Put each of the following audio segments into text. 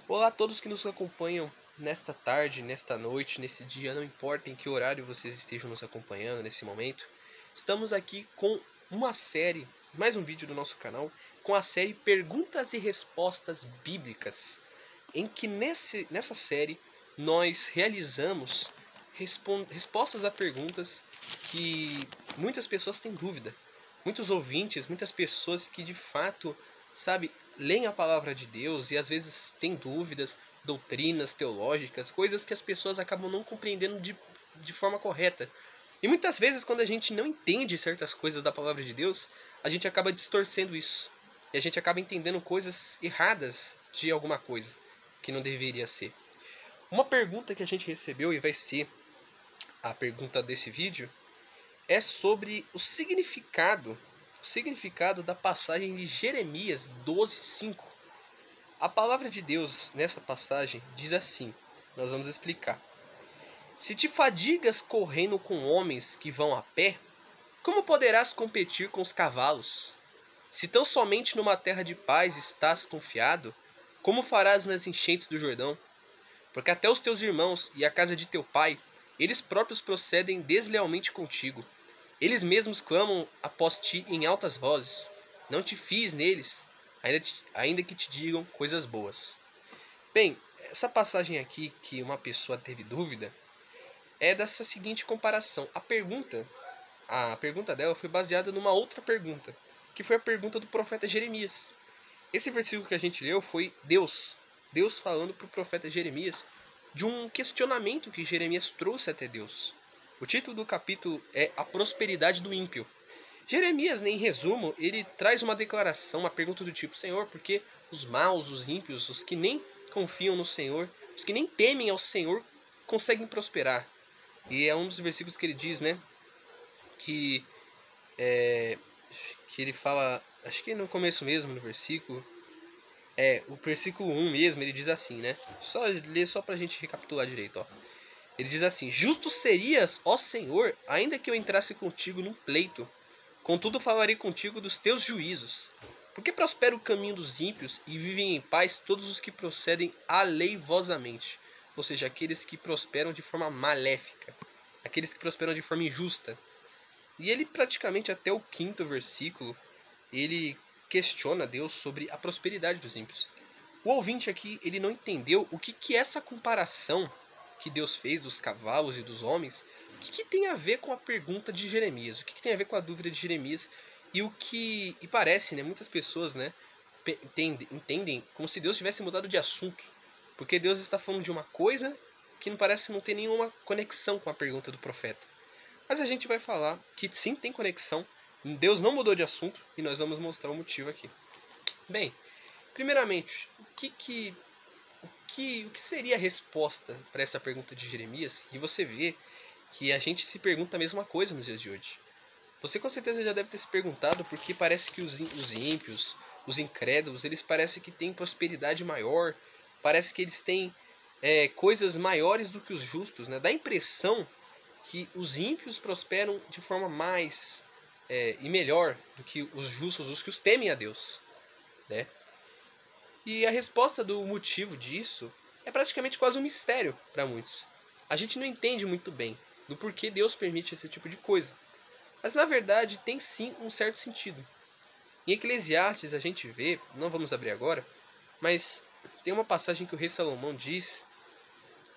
Olá a todos que nos acompanham nesta tarde, nesta noite, nesse dia, não importa em que horário vocês estejam nos acompanhando nesse momento. Estamos aqui com uma série, mais um vídeo do nosso canal, com a série Perguntas e Respostas Bíblicas, em que nessa série nós realizamos respostas a perguntas que muitas pessoas têm dúvida. Muitos ouvintes, muitas pessoas que de fato, sabe, leem a palavra de Deus e às vezes têm dúvidas, doutrinas teológicas, coisas que as pessoas acabam não compreendendo de forma correta. E muitas vezes, quando a gente não entende certas coisas da palavra de Deus, a gente acaba distorcendo isso. E a gente acaba entendendo coisas erradas de alguma coisa que não deveria ser. Uma pergunta que a gente recebeu, e vai ser a pergunta desse vídeo, é sobre o significado da passagem de Jeremias 12:5. A palavra de Deus nessa passagem diz assim, nós vamos explicar. Se te fadigas correndo com homens que vão a pé, como poderás competir com os cavalos? Se tão somente numa terra de paz estás confiado, como farás nas enchentes do Jordão? Porque até os teus irmãos e a casa de teu pai, eles próprios procedem deslealmente contigo. Eles mesmos clamam após ti em altas vozes. Não te fies neles, ainda que te digam coisas boas. Bem, essa passagem aqui que uma pessoa teve dúvida é dessa seguinte comparação. A pergunta dela foi baseada numa outra pergunta, que foi a pergunta do profeta Jeremias. Esse versículo que a gente leu foi Deus falando para o profeta Jeremias de um questionamento que Jeremias trouxe até Deus. O título do capítulo é A Prosperidade do Ímpio. Jeremias, em resumo, ele traz uma declaração, uma pergunta do tipo: Senhor, por que os maus, os ímpios, os que nem confiam no Senhor, os que nem temem ao Senhor, conseguem prosperar? E é um dos versículos que ele diz, né, que ele fala, acho que no começo mesmo, no versículo, o versículo 1 mesmo, ele diz assim, né, só ler só pra gente recapitular direito, ó. Ele diz assim: Justo serias, ó Senhor, ainda que eu entrasse contigo num pleito. Contudo falarei contigo dos teus juízos. Porque prospera o caminho dos ímpios e vivem em paz todos os que procedem aleivosamente. Ou seja, aqueles que prosperam de forma maléfica. Aqueles que prosperam de forma injusta. E ele praticamente até o 5º versículo, ele questiona Deus sobre a prosperidade dos ímpios. O ouvinte aqui, ele não entendeu o que essa comparação que Deus fez dos cavalos e dos homens, o que tem a ver com a pergunta de Jeremias, o que tem a ver com a dúvida de Jeremias, e parece, né, muitas pessoas, né, entendem como se Deus tivesse mudado de assunto, porque Deus está falando de uma coisa que não parece não ter nenhuma conexão com a pergunta do profeta. Mas a gente vai falar que sim, tem conexão, Deus não mudou de assunto, e nós vamos mostrar o motivo aqui. Bem, primeiramente, o que seria a resposta para essa pergunta de Jeremias? E você vê que a gente se pergunta a mesma coisa nos dias de hoje. Você com certeza já deve ter se perguntado porque parece que os ímpios, os incrédulos, eles parecem que têm prosperidade maior, parece que eles têm coisas maiores do que os justos, né? Dá a impressão que os ímpios prosperam de forma mais e melhor do que os justos, os que os temem a Deus, né? E a resposta do motivo disso é praticamente quase um mistério para muitos. A gente não entende muito bem do porquê Deus permite esse tipo de coisa. Mas na verdade tem sim um certo sentido. Em Eclesiastes a gente vê, não vamos abrir agora, mas tem uma passagem que o rei Salomão diz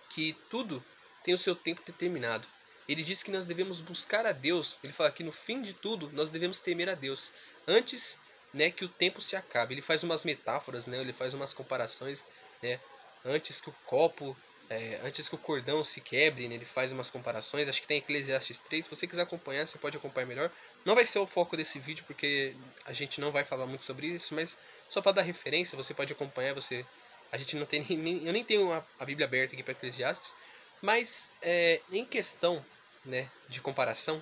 que tudo tem o seu tempo determinado. Ele diz que nós devemos buscar a Deus. Ele fala que no fim de tudo nós devemos temer a Deus antes, né, que o tempo se acabe. Ele faz umas metáforas, né, ele faz umas comparações, né, antes que o cordão se quebre, né, ele faz umas comparações. Acho que tem Eclesiastes 3. Se você quiser acompanhar, você pode acompanhar melhor. Não vai ser o foco desse vídeo porque a gente não vai falar muito sobre isso, mas só para dar referência, você pode acompanhar. A gente não tem eu nem tenho a Bíblia aberta aqui para Eclesiastes, mas em questão, né, de comparação,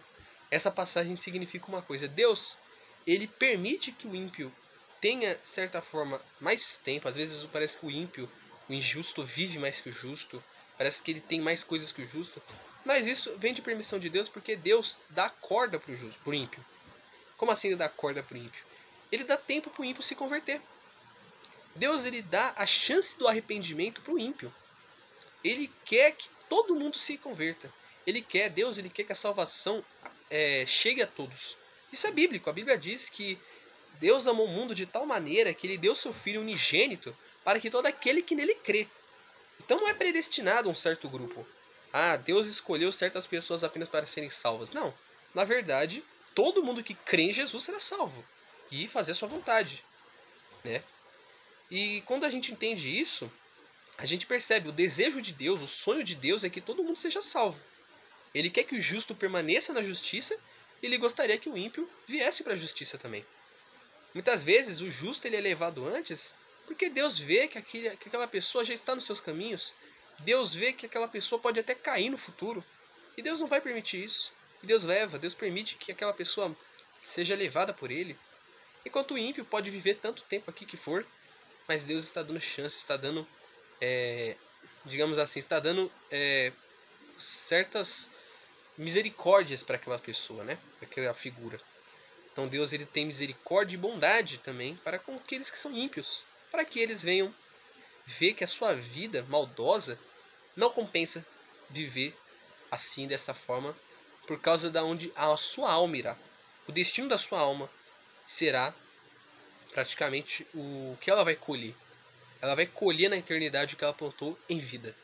essa passagem significa uma coisa: Deus, ele permite que o ímpio tenha, de certa forma, mais tempo. Às vezes parece que o ímpio, o injusto, vive mais que o justo, parece que ele tem mais coisas que o justo, mas isso vem de permissão de Deus, porque Deus dá corda para o ímpio. Como assim ele dá corda para o ímpio? Ele dá tempo para o ímpio se converter. Deus ele dá a chance do arrependimento para o ímpio. Ele quer que todo mundo se converta. Deus ele quer que a salvação chegue a todos. Isso é bíblico. A Bíblia diz que Deus amou o mundo de tal maneira que ele deu seu Filho unigênito para que todo aquele que nele crê. Então não é predestinado a um certo grupo. Deus escolheu certas pessoas apenas para serem salvas. Não. Na verdade, todo mundo que crê em Jesus será salvo e fazer a sua vontade, né? E quando a gente entende isso, a gente percebe o desejo de Deus, o sonho de Deus é que todo mundo seja salvo. Ele quer que o justo permaneça na justiça e ele gostaria que o ímpio viesse para a justiça também. Muitas vezes o justo ele é levado antes porque Deus vê que aquela pessoa já está nos seus caminhos. Deus vê que aquela pessoa pode até cair no futuro. E Deus não vai permitir isso. E Deus permite que aquela pessoa seja levada por ele. Enquanto o ímpio pode viver tanto tempo aqui que for, mas Deus está dando chance, está dando, digamos assim, está dando certas misericórdias para aquela pessoa, né? Para aquela figura. Então Deus ele tem misericórdia e bondade também para com aqueles que são ímpios, para que eles venham ver que a sua vida maldosa não compensa viver assim, dessa forma, por causa da onde a sua alma irá. O destino da sua alma será praticamente o que ela vai colher. Ela vai colher na eternidade o que ela plantou em vida.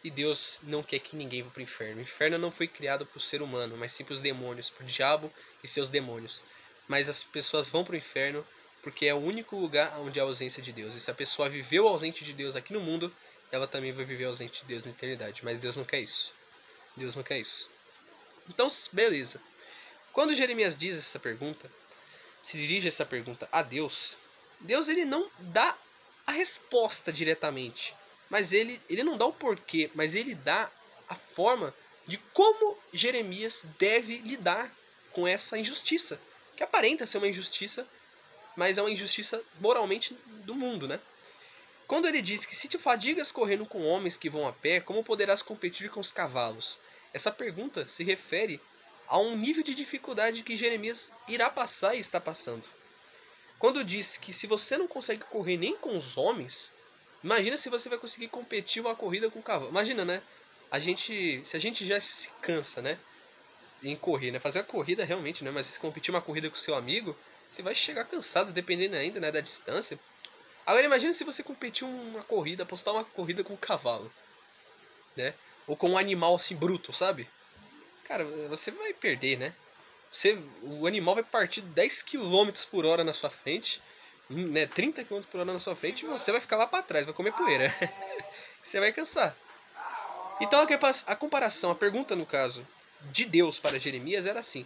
E Deus não quer que ninguém vá para o inferno. O inferno não foi criado para o ser humano, mas sim para os demônios, para o diabo e seus demônios. Mas as pessoas vão para o inferno porque é o único lugar onde há ausência de Deus. E se a pessoa viveu ausente de Deus aqui no mundo, ela também vai viver ausente de Deus na eternidade. Mas Deus não quer isso. Deus não quer isso. Então, beleza. Quando Jeremias diz essa pergunta, se dirige essa pergunta a Deus, Deus ele não dá a resposta diretamente. Mas ele não dá o porquê, mas ele dá a forma de como Jeremias deve lidar com essa injustiça. Que aparenta ser uma injustiça, mas é uma injustiça moralmente do mundo, né? Quando ele diz que se te fadigas correndo com homens que vão a pé, como poderás competir com os cavalos? Essa pergunta se refere a um nível de dificuldade que Jeremias irá passar e está passando. Quando diz que se você não consegue correr nem com os homens, imagina se você vai conseguir competir uma corrida com o cavalo. Imagina, né? Se a gente já se cansa, né? Em correr, né? Fazer uma corrida realmente, né? Mas se competir uma corrida com seu amigo, você vai chegar cansado, dependendo ainda, né, da distância. Agora imagina se você competir uma corrida, apostar uma corrida com um cavalo, né? Ou com um animal assim bruto, sabe? Cara, você vai perder, né? O animal vai partir 10 km por hora na sua frente, né, 30 km por hora na sua frente, e você vai ficar lá para trás, vai comer poeira. Você vai cansar. Então a comparação, a pergunta no caso de Deus para Jeremias era assim: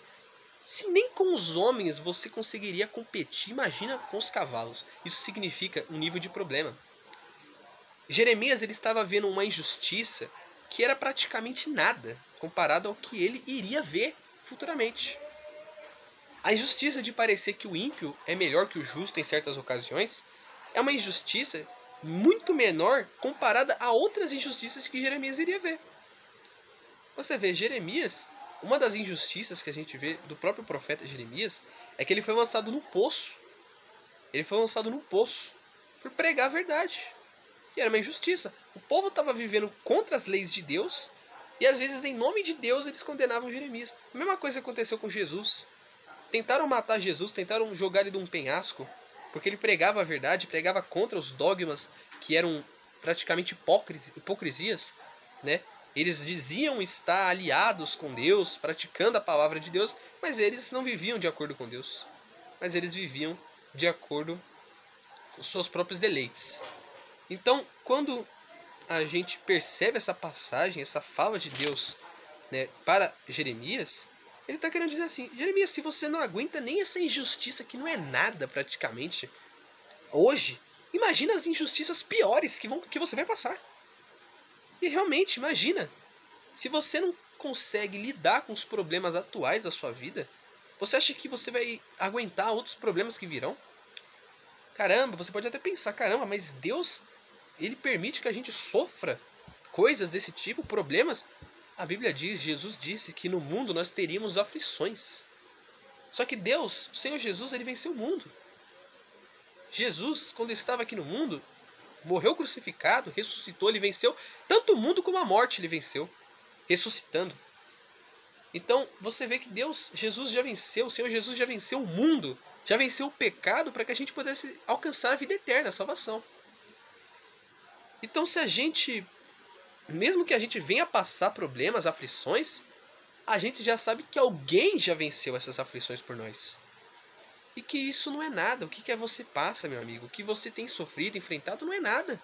se nem com os homens você conseguiria competir, imagina com os cavalos. Isso significa um nível de problema. Jeremias ele estava vendo uma injustiça que era praticamente nada comparado ao que ele iria ver futuramente. A injustiça de parecer que o ímpio é melhor que o justo em certas ocasiões é uma injustiça muito menor comparada a outras injustiças que Jeremias iria ver. Você vê, Jeremias, uma das injustiças que a gente vê do próprio profeta Jeremias é que ele foi lançado no poço. Ele foi lançado no poço por pregar a verdade. E era uma injustiça. O povo estava vivendo contra as leis de Deus e às vezes em nome de Deus eles condenavam Jeremias. A mesma coisa aconteceu com Jesus. Tentaram matar Jesus, tentaram jogar ele de um penhasco, porque ele pregava a verdade, pregava contra os dogmas que eram praticamente hipocrisias, né? Eles diziam estar aliados com Deus, praticando a palavra de Deus, mas eles não viviam de acordo com Deus. Mas eles viviam de acordo com os seus próprios deleites. Então, quando a gente percebe essa passagem, essa fala de Deus, né, para Jeremias, ele está querendo dizer assim: Jeremias, se você não aguenta nem essa injustiça que não é nada praticamente hoje, imagina as injustiças piores que você vai passar. E realmente, imagina, se você não consegue lidar com os problemas atuais da sua vida, você acha que você vai aguentar outros problemas que virão? Caramba, você pode até pensar, caramba, mas Deus, ele permite que a gente sofra coisas desse tipo, problemas. A Bíblia diz, Jesus disse que no mundo nós teríamos aflições. Só que Deus, o Senhor Jesus, ele venceu o mundo. Jesus, quando estava aqui no mundo, morreu crucificado, ressuscitou, ele venceu tanto o mundo como a morte, ele venceu, ressuscitando. Então, você vê que Jesus já venceu, o Senhor Jesus já venceu o mundo, já venceu o pecado para que a gente pudesse alcançar a vida eterna, a salvação. Então, se a gente, mesmo que a gente venha passar problemas, aflições, a gente já sabe que alguém já venceu essas aflições por nós. E que isso não é nada. O que é você passa, meu amigo? O que você tem sofrido, enfrentado, não é nada.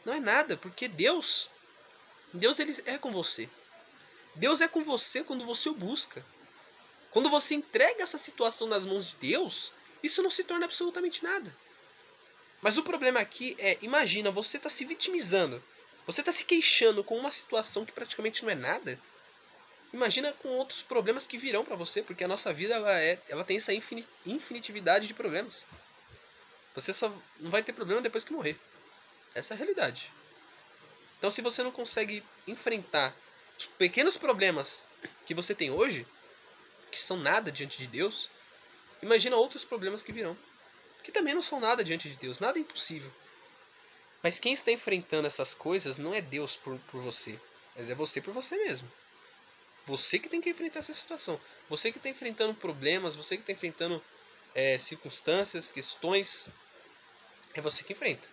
Não é nada, porque Deus ele é com você. Deus é com você quando você o busca. Quando você entrega essa situação nas mãos de Deus, isso não se torna absolutamente nada. Mas o problema aqui é, imagina, você está se vitimizando. Você está se queixando com uma situação que praticamente não é nada. Imagina com outros problemas que virão para você, porque a nossa vida ela tem essa infinitividade de problemas. Você só não vai ter problema depois que morrer. Essa é a realidade. Então, se você não consegue enfrentar os pequenos problemas que você tem hoje, que são nada diante de Deus, imagina outros problemas que virão, que também não são nada diante de Deus, nada é impossível. Mas quem está enfrentando essas coisas não é Deus por você, mas é você por você mesmo. Você que tem que enfrentar essa situação. Você que está enfrentando problemas, você que está enfrentando circunstâncias, questões, é você que enfrenta.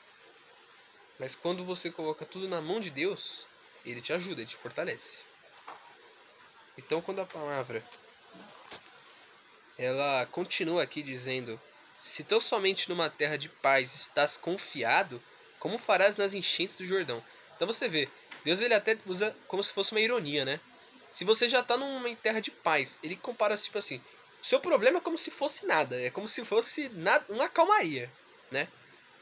Mas quando você coloca tudo na mão de Deus, Ele te ajuda, Ele te fortalece. Então, quando a palavra ela continua aqui dizendo: se tão somente numa terra de paz estás confiado, como farás nas enchentes do Jordão? Então você vê, Deus ele até usa como se fosse uma ironia, né? Se você já está numa terra de paz, ele compara tipo assim: o seu problema é como se fosse nada, é como se fosse uma calmaria, né?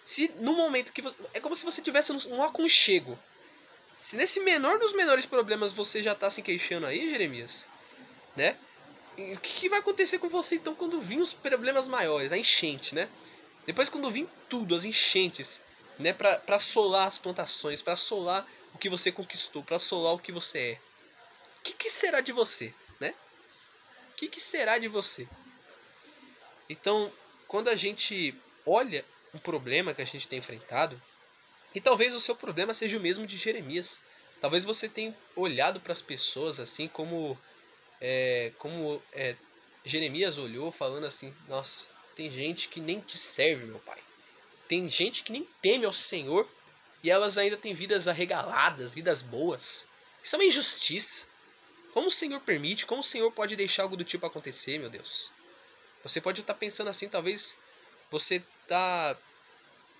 Se no momento que você, é como se você tivesse um aconchego. Se nesse menor dos menores problemas você já está se queixando aí, Jeremias, né? O que vai acontecer com você então quando vir os problemas maiores, a enchente, né? Depois quando vir tudo, as enchentes, né? Para assolar as plantações, para assolar o que você conquistou, para assolar o que você é. O que será de você, né? O que será de você? Então, quando a gente olha um problema que a gente tem enfrentado, e talvez o seu problema seja o mesmo de Jeremias. Talvez você tenha olhado para as pessoas assim como Jeremias olhou, falando assim: nossa, tem gente que nem te serve, meu pai. Tem gente que nem teme ao Senhor e elas ainda têm vidas arregaladas, vidas boas. Isso é uma injustiça. Como o Senhor permite? Como o Senhor pode deixar algo do tipo acontecer, meu Deus? Você pode estar pensando assim, talvez você está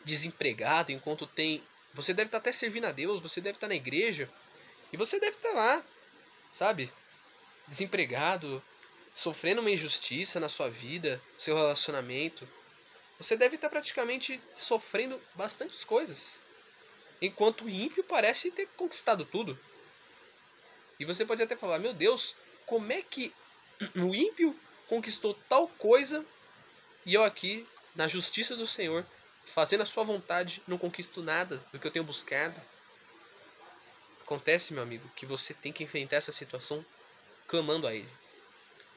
desempregado enquanto tem... Você deve estar até servindo a Deus, você deve estar na igreja e você deve estar lá, sabe? Desempregado, sofrendo uma injustiça na sua vida, seu relacionamento. Você deve estar praticamente sofrendo bastantes coisas, enquanto o ímpio parece ter conquistado tudo. E você pode até falar: meu Deus, como é que o ímpio conquistou tal coisa e eu aqui, na justiça do Senhor, fazendo a sua vontade, não conquisto nada do que eu tenho buscado? Acontece, meu amigo, que você tem que enfrentar essa situação clamando a Ele.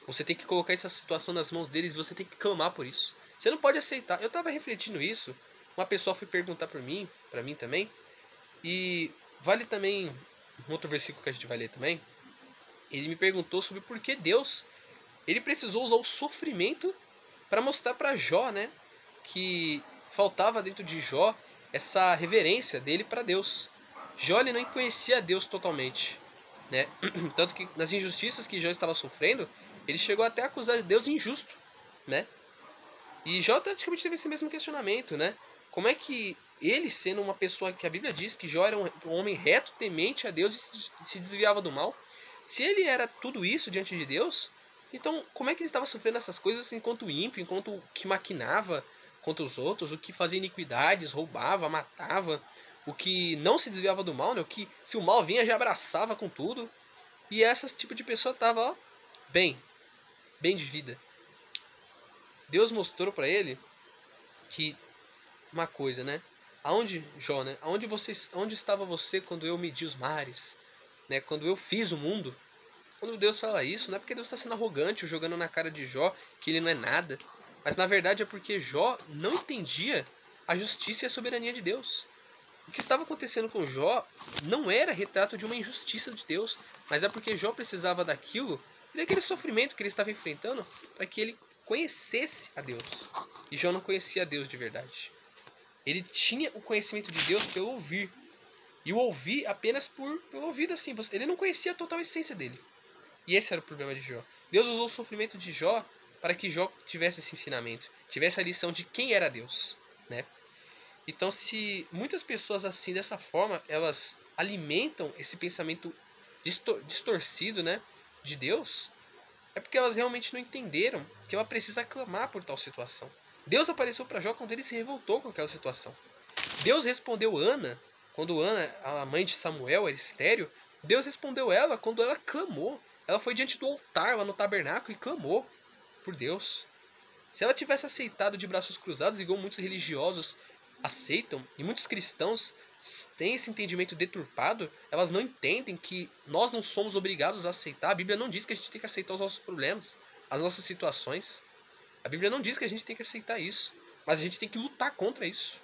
Você tem que colocar essa situação nas mãos deles e você tem que clamar por isso. Você não pode aceitar. Eu estava refletindo isso. Uma pessoa foi perguntar para mim também. E vale também um outro versículo que a gente vai ler também. Ele me perguntou sobre por que Deus ele precisou usar o sofrimento para mostrar para Jó, né, que faltava dentro de Jó essa reverência dele para Deus. Jó ele não conhecia Deus totalmente, né? Tanto que nas injustiças que Jó estava sofrendo, ele chegou até a acusar Deus injusto, né? E Jó praticamente teve esse mesmo questionamento, né? Como é que ele, sendo uma pessoa que a Bíblia diz que Jó era um homem reto, temente a Deus e se desviava do mal, se ele era tudo isso diante de Deus, então como é que ele estava sofrendo essas coisas enquanto ímpio, enquanto o que maquinava contra os outros, o que fazia iniquidades, roubava, matava, o que não se desviava do mal, né? O que se o mal vinha já abraçava com tudo, e esse tipo de pessoa estava bem de vida. Deus mostrou para ele que uma coisa, né? Aonde, Jó, né? Onde estava você quando eu medi os mares, né? Quando eu fiz o mundo? Quando Deus fala isso, não é porque Deus está sendo arrogante ou jogando na cara de Jó que ele não é nada, Mas na verdade é porque Jó não entendia a justiça e a soberania de Deus. O que estava acontecendo com Jó não era retrato de uma injustiça de Deus, mas é porque Jó precisava daquilo e daquele sofrimento que ele estava enfrentando para que ele conhecesse a Deus. E Jó não conhecia a Deus de verdade. Ele tinha o conhecimento de Deus pelo ouvir. E o ouvir apenas pelo ouvido assim. Ele não conhecia a total essência dele. E esse era o problema de Jó. Deus usou o sofrimento de Jó para que Jó tivesse esse ensinamento. Tivesse a lição de quem era Deus, né? Então, se muitas pessoas assim, dessa forma, elas alimentam esse pensamento distorcido, né, de Deus, é porque elas realmente não entenderam que ela precisa clamar por tal situação. Deus apareceu para Jó quando ele se revoltou com aquela situação. Deus respondeu Ana, quando Ana, a mãe de Samuel, era estéril, Deus respondeu ela quando ela clamou. Ela foi diante do altar, lá no tabernáculo, e clamou por Deus. Se ela tivesse aceitado de braços cruzados, igual muitos religiosos aceitam, e muitos cristãos têm esse entendimento deturpado, elas não entendem que nós não somos obrigados a aceitar. A Bíblia não diz que a gente tem que aceitar os nossos problemas, as nossas situações. A Bíblia não diz que a gente tem que aceitar isso, mas a gente tem que lutar contra isso.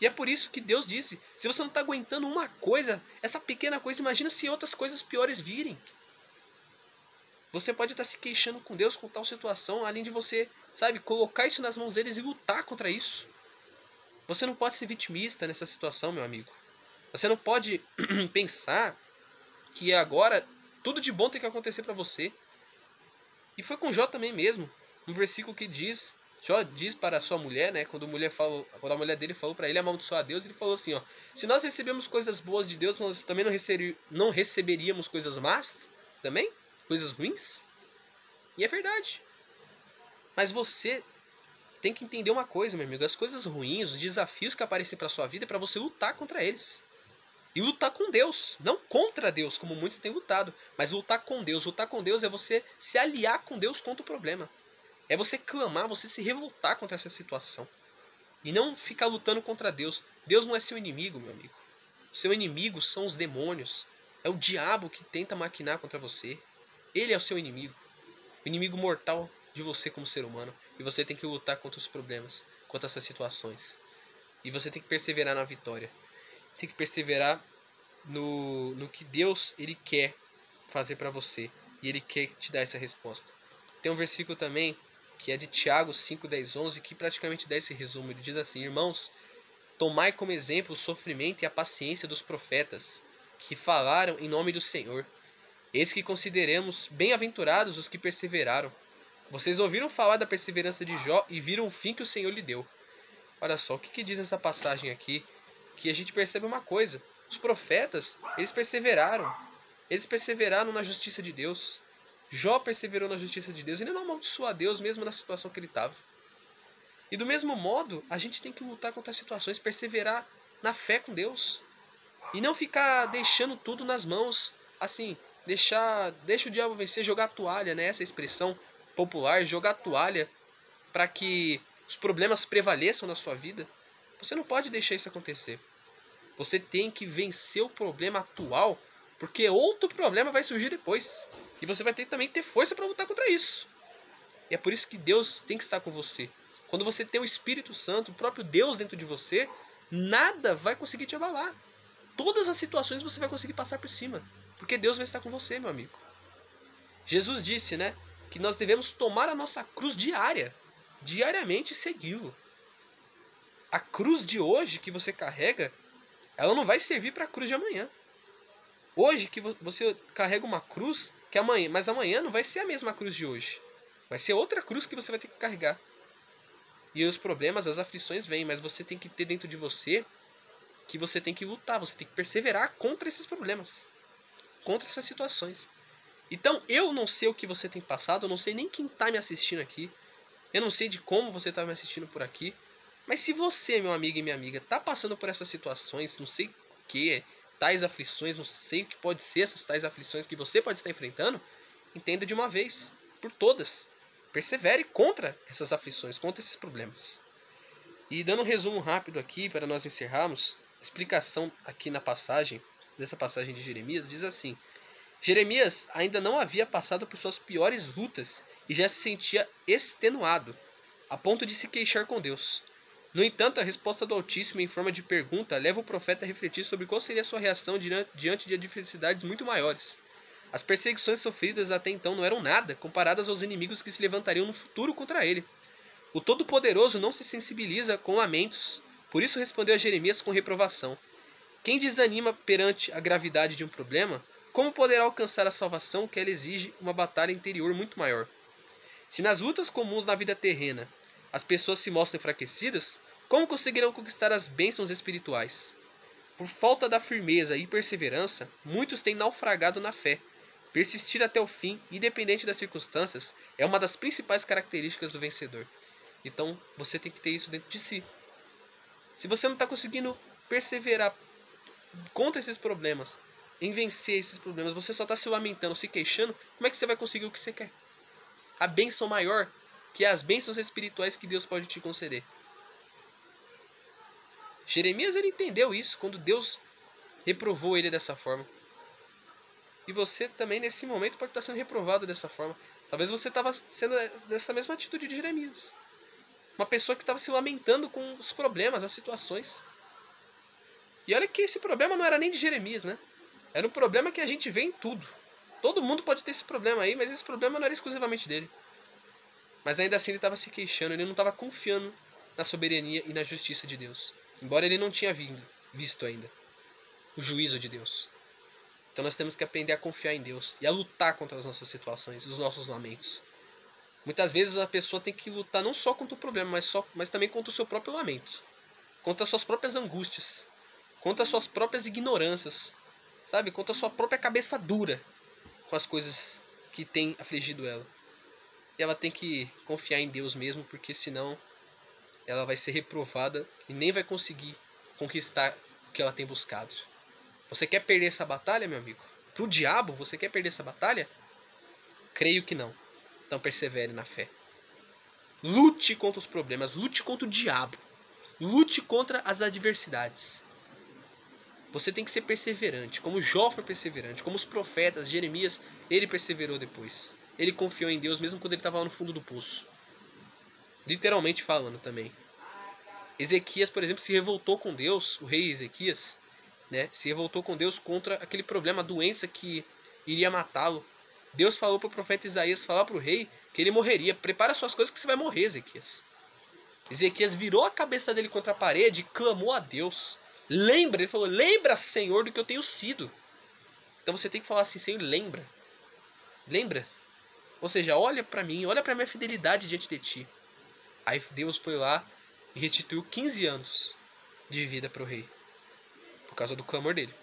E é por isso que Deus disse, se você não está aguentando uma coisa, essa pequena coisa, imagina se outras coisas piores virem. Você pode estar se queixando com Deus com tal situação, além de você, sabe, colocar isso nas mãos deles e lutar contra isso. Você não pode ser vitimista nessa situação, meu amigo. Você não pode pensar que agora tudo de bom tem que acontecer para você. E foi com Jó também mesmo. Um versículo que diz, Jó diz para a sua mulher, né, quando a mulher dele falou para ele amaldiçoar a Deus, ele falou assim, ó, se nós recebemos coisas boas de Deus, nós também não receberíamos coisas más também? Coisas ruins? E é verdade. Mas você tem que entender uma coisa, meu amigo. As coisas ruins, os desafios que aparecem para sua vida é para você lutar contra eles. E lutar com Deus. Não contra Deus, como muitos têm lutado. Mas lutar com Deus. Lutar com Deus é você se aliar com Deus contra o problema. É você clamar, você se revoltar contra essa situação. E não ficar lutando contra Deus. Deus não é seu inimigo, meu amigo. Seu inimigo são os demônios. É o diabo que tenta maquinar contra você. Ele é o seu inimigo. O inimigo mortal de você como ser humano. E você tem que lutar contra os problemas, contra essas situações. E você tem que perseverar na vitória. Tem que perseverar no que Deus ele quer fazer para você. E Ele quer te dar essa resposta. Tem um versículo também que é de Tiago 5, 10, 11, que praticamente dá esse resumo. Ele diz assim: irmãos, tomai como exemplo o sofrimento e a paciência dos profetas, que falaram em nome do Senhor. Eis que consideremos bem-aventurados os que perseveraram. Vocês ouviram falar da perseverança de Jó e viram o fim que o Senhor lhe deu. Olha só, o que diz essa passagem aqui? Que a gente percebe uma coisa. Os profetas, eles perseveraram. Eles perseveraram na justiça de Deus. Jó perseverou na justiça de Deus. Ele não amaldiçoou a Deus mesmo na situação que ele estava. E do mesmo modo, a gente tem que lutar contra as situações, perseverar na fé com Deus. E não ficar deixando tudo nas mãos, assim, deixa o diabo vencer, jogar a toalha, né? Essa expressão popular, jogar a toalha para que os problemas prevaleçam na sua vida. Você não pode deixar isso acontecer. Você tem que vencer o problema atual, porque outro problema vai surgir depois. E você vai também ter força para lutar contra isso. E é por isso que Deus tem que estar com você. Quando você tem o Espírito Santo, o próprio Deus dentro de você, nada vai conseguir te abalar. Todas as situações você vai conseguir passar por cima, porque Deus vai estar com você, meu amigo. Jesus disse, né, que nós devemos tomar a nossa cruz diariamente segui-lo. A cruz de hoje que você carrega, ela não vai servir para a cruz de amanhã. Hoje que você carrega uma cruz, mas amanhã não vai ser a mesma cruz de hoje. Vai ser outra cruz que você vai ter que carregar. E os problemas, as aflições vêm, mas você tem que ter dentro de você que você tem que lutar, você tem que perseverar contra esses problemas, contra essas situações. Então, eu não sei o que você tem passado, eu não sei nem quem está me assistindo aqui, eu não sei de como você está me assistindo por aqui, mas se você, meu amigo e minha amiga, está passando por essas situações, não sei o que, tais aflições, não sei o que pode ser essas tais aflições que você pode estar enfrentando, entenda de uma vez, por todas. Persevere contra essas aflições, contra esses problemas. E dando um resumo rápido aqui, para nós encerrarmos, a explicação aqui na passagem, dessa passagem de Jeremias, diz assim: Jeremias ainda não havia passado por suas piores lutas e já se sentia extenuado. a ponto de se queixar com Deus. No entanto, a resposta do Altíssimo em forma de pergunta leva o profeta a refletir sobre qual seria a sua reação diante de adversidades muito maiores. As perseguições sofridas até então não eram nada comparadas aos inimigos que se levantariam no futuro contra ele. O Todo-Poderoso não se sensibiliza com lamentos, por isso respondeu a Jeremias com reprovação. Quem desanima perante a gravidade de um problema, como poderá alcançar a salvação que ela exige uma batalha interior muito maior? Se nas lutas comuns na vida terrena as pessoas se mostram enfraquecidas, como conseguirão conquistar as bênçãos espirituais? Por falta da firmeza e perseverança, muitos têm naufragado na fé. Persistir até o fim, independente das circunstâncias, é uma das principais características do vencedor. Então, você tem que ter isso dentro de si. Se você não está conseguindo perseverar contra esses problemas, em vencer esses problemas, você só está se lamentando, se queixando, como é que você vai conseguir o que você quer? A bênção maior, que é as bênçãos espirituais que Deus pode te conceder. Jeremias ele entendeu isso quando Deus reprovou ele dessa forma. E você também nesse momento pode estar sendo reprovado dessa forma. Talvez você estava sendo dessa mesma atitude de Jeremias. Uma pessoa que estava se lamentando com os problemas, as situações. E olha que esse problema não era nem de Jeremias, né? Era um problema que a gente vê em tudo. Todo mundo pode ter esse problema aí, mas esse problema não era exclusivamente dele. Mas ainda assim ele estava se queixando, ele não estava confiando na soberania e na justiça de Deus. Embora ele não tinha visto ainda o juízo de Deus. Então nós temos que aprender a confiar em Deus e a lutar contra as nossas situações, os nossos lamentos. Muitas vezes a pessoa tem que lutar não só contra o problema, mas também contra o seu próprio lamento. Contra as suas próprias angústias. Contra as suas próprias ignorâncias. Sabe? Contra a sua própria cabeça dura com as coisas que tem afligido ela. E ela tem que confiar em Deus mesmo, porque senão ela vai ser reprovada e nem vai conseguir conquistar o que ela tem buscado. Você quer perder essa batalha, meu amigo? Pro diabo, você quer perder essa batalha? Creio que não. Então persevere na fé. Lute contra os problemas, lute contra o diabo. Lute contra as adversidades. Você tem que ser perseverante, como Jó foi perseverante, como os profetas, Jeremias, ele perseverou depois. Ele confiou em Deus mesmo quando ele estava no fundo do poço. Literalmente falando também. Ezequias, por exemplo, se revoltou com Deus, o rei Ezequias, né, se revoltou com Deus contra aquele problema, a doença que iria matá-lo. Deus falou para o profeta Isaías falar para o rei que ele morreria. Prepara suas coisas que você vai morrer, Ezequias. Ezequias virou a cabeça dele contra a parede e clamou a Deus. Lembra, ele falou, lembra, Senhor, do que eu tenho sido. Então você tem que falar assim, Senhor, lembra. Lembra. Ou seja, olha para mim, olha para minha fidelidade diante de ti. Aí Deus foi lá e restituiu 15 anos de vida para o rei. Por causa do clamor dele.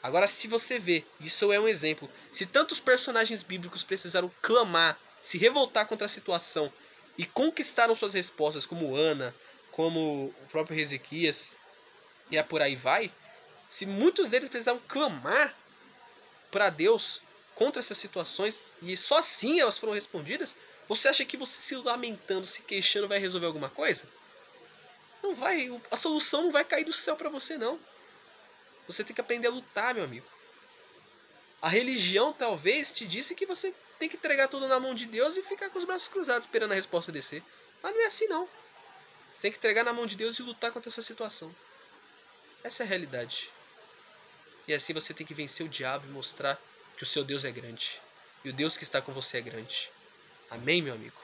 Agora, se você vê, isso é um exemplo. Se tantos personagens bíblicos precisaram clamar, se revoltar contra a situação e conquistaram suas respostas, como Ana, como o próprio Ezequias, e por aí vai, se muitos deles precisaram clamar para Deus contra essas situações e só assim elas foram respondidas, você acha que você se lamentando, se queixando vai resolver alguma coisa? Não vai, a solução não vai cair do céu para você não. Você tem que aprender a lutar, meu amigo. A religião talvez te disse que você tem que entregar tudo na mão de Deus e ficar com os braços cruzados esperando a resposta descer. Mas não é assim não. Você tem que entregar na mão de Deus e lutar contra essa situação. Essa é a realidade. E assim você tem que vencer o diabo e mostrar que o seu Deus é grande. E o Deus que está com você é grande. Amém, meu amigo?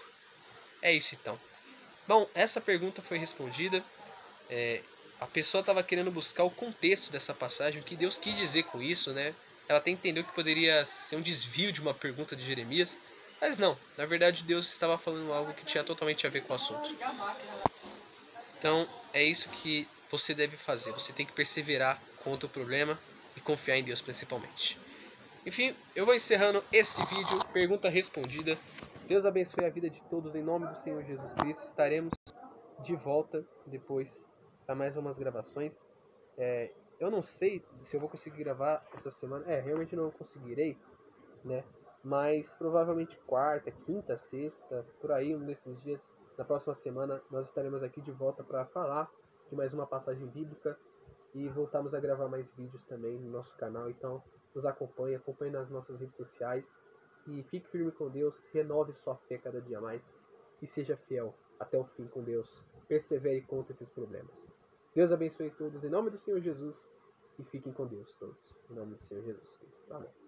É isso então. Bom, essa pergunta foi respondida. A pessoa estava querendo buscar o contexto dessa passagem, o que Deus quis dizer com isso, né? Ela até entendeu que poderia ser um desvio de uma pergunta de Jeremias, mas não, na verdade Deus estava falando algo que tinha totalmente a ver com o assunto. Então é isso que você deve fazer, você tem que perseverar contra o problema e confiar em Deus principalmente. Enfim, eu vou encerrando esse vídeo, pergunta respondida. Deus abençoe a vida de todos em nome do Senhor Jesus Cristo. Estaremos de volta depois para mais umas gravações. Eu não sei se eu vou conseguir gravar essa semana. Realmente não conseguirei, né? Mas provavelmente quarta, quinta, sexta, por aí, um desses dias, na próxima semana, nós estaremos aqui de volta para falar de mais uma passagem bíblica e voltamos a gravar mais vídeos também no nosso canal. Então, nos acompanhe nas nossas redes sociais e fique firme com Deus, renove sua fé cada dia mais. e seja fiel até o fim com Deus. Persevere contra esses problemas. Deus abençoe todos em nome do Senhor Jesus e fiquem com Deus todos. Em nome do Senhor Jesus Cristo. Amém.